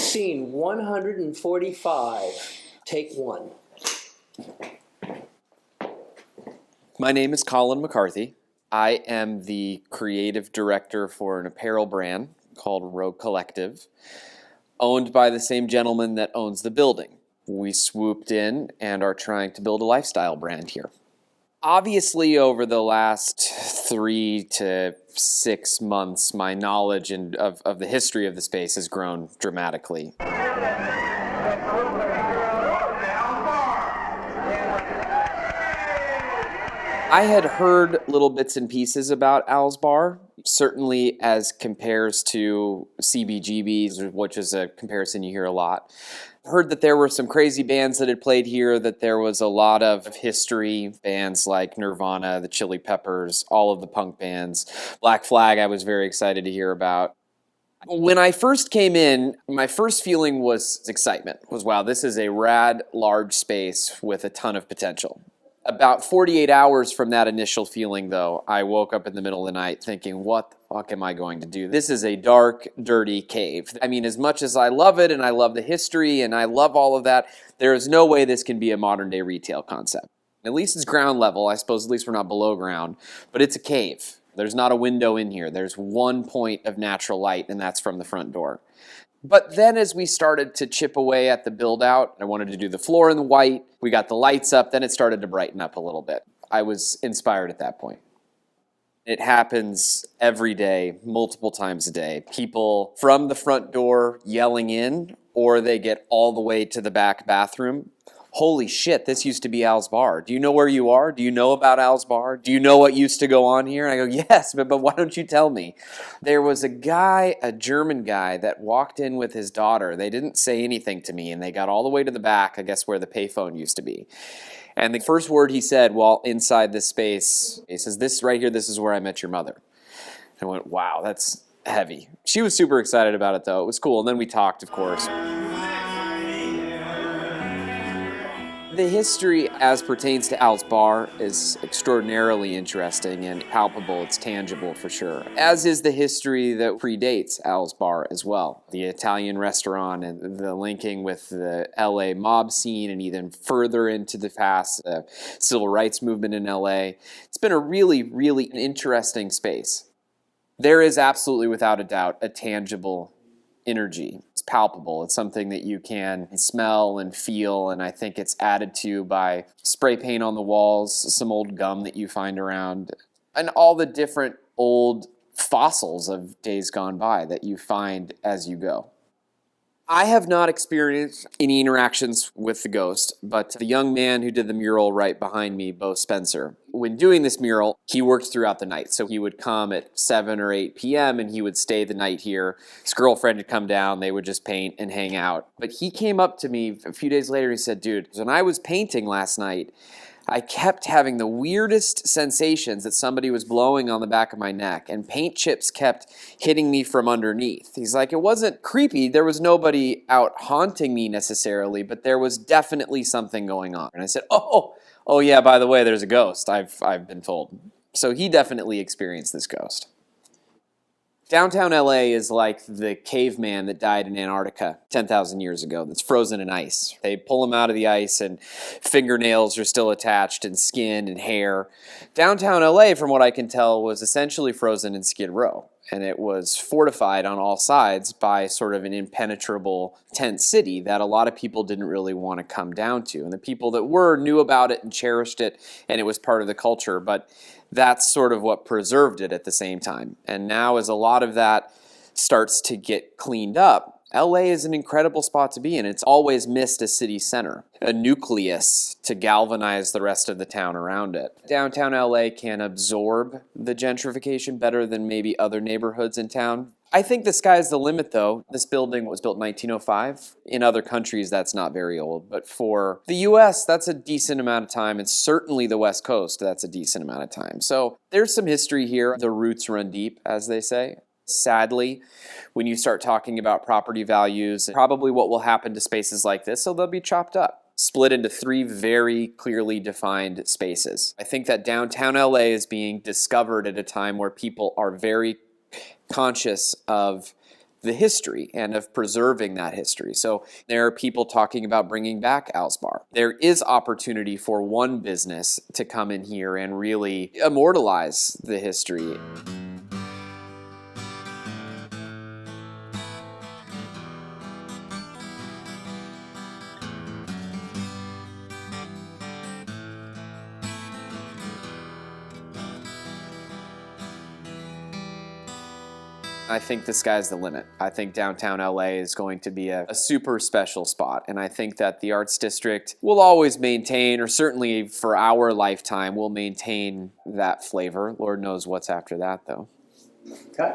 Scene 145, take one. My name is Colin McCarthy. I am the creative director for an apparel brand called Rogue Collective, owned by the same gentleman that owns the building. We swooped in and are trying to build a lifestyle brand here. Obviously, over the last 3 to 6 months, my knowledge of the history of the space has grown dramatically. I had heard little bits and pieces about Al's Bar, certainly as compares to CBGB's, which is a comparison you hear a lot. Heard that there were some crazy bands that had played here, that there was a lot of history, bands like Nirvana, the Chili Peppers, all of the punk bands. Black Flag I was very excited to hear about. When I first came in, my first feeling was excitement, was wow, this is a rad, large space with a ton of potential. About 48 hours from that initial feeling, though, I woke up in the middle of the night thinking, what the fuck am I going to do? This is a dark, dirty cave. I mean, as much as I love it and I love the history and I love all of that, there is no way this can be a modern-day retail concept. At least it's ground level. I suppose at least we're not below ground, but it's a cave. There's not a window in here. There's one point of natural light, and that's from the front door. But then as we started to chip away at the build out, I wanted to do the floor in the white, we got the lights up, then it started to brighten up a little bit. I was inspired at that point. It happens every day, multiple times a day. People from the front door yelling in, or they get all the way to the back bathroom. Holy shit, this used to be Al's Bar. Do you know where you are? Do you know about Al's Bar? Do you know what used to go on here? And I go, yes, but why don't you tell me? There was a guy, a German guy, that walked in with his daughter. They didn't say anything to me, and they got all the way to the back, I guess where the payphone used to be. And the first word he said while inside this space, he says, this right here, this is where I met your mother. And I went, wow, that's heavy. She was super excited about it, though. It was cool. And then we talked, of course. The history as pertains to Al's Bar is extraordinarily interesting and palpable. It's tangible for sure. As is the history that predates Al's Bar as well. The Italian restaurant and the linking with the L.A. mob scene and even further into the past, the civil rights movement in L.A. It's been a really, really interesting space. There is absolutely, without a doubt, a tangible energy. It's palpable. It's something that you can smell and feel, and I think it's added to by spray paint on the walls, some old gum that you find around, and all the different old fossils of days gone by that you find as you go. I have not experienced any interactions with the ghost, but the young man who did the mural right behind me, Bo Spencer, when doing this mural, he worked throughout the night. So he would come at 7 or 8 p.m. and he would stay the night here. His girlfriend would come down, they would just paint and hang out. But he came up to me a few days later, he said, dude, when I was painting last night, I kept having the weirdest sensations that somebody was blowing on the back of my neck, and paint chips kept hitting me from underneath. He's like, it wasn't creepy. There was nobody out haunting me necessarily, but there was definitely something going on. And I said, oh yeah, by the way, there's a ghost, I've been told. So he definitely experienced this ghost. Downtown L.A. is like the caveman that died in Antarctica 10,000 years ago that's frozen in ice. They pull him out of the ice and fingernails are still attached and skin and hair. Downtown L.A., from what I can tell, was essentially frozen in Skid Row. And it was fortified on all sides by sort of an impenetrable tent city that a lot of people didn't really want to come down to. And the people that were knew about it and cherished it, and it was part of the culture. But that's sort of what preserved it at the same time. And now as a lot of that starts to get cleaned up, LA is an incredible spot to be in. It's always missed a city center, a nucleus to galvanize the rest of the town around it. Downtown LA can absorb the gentrification better than maybe other neighborhoods in town. I think the sky's the limit, though. This building was built in 1905. In other countries, that's not very old. But for the U.S., that's a decent amount of time. And certainly the West Coast, that's a decent amount of time. So there's some history here. The roots run deep, as they say. Sadly, when you start talking about property values, probably what will happen to spaces like this, so they'll be chopped up, split into 3 very clearly defined spaces. I think that downtown LA is being discovered at a time where people are very conscious of the history and of preserving that history. So there are people talking about bringing back Alsbar. There is opportunity for one business to come in here and really immortalize the history. I think the sky's the limit. I think downtown LA is going to be a super special spot. And I think that the Arts District will always maintain, or certainly for our lifetime, will maintain that flavor. Lord knows what's after that, though. Okay.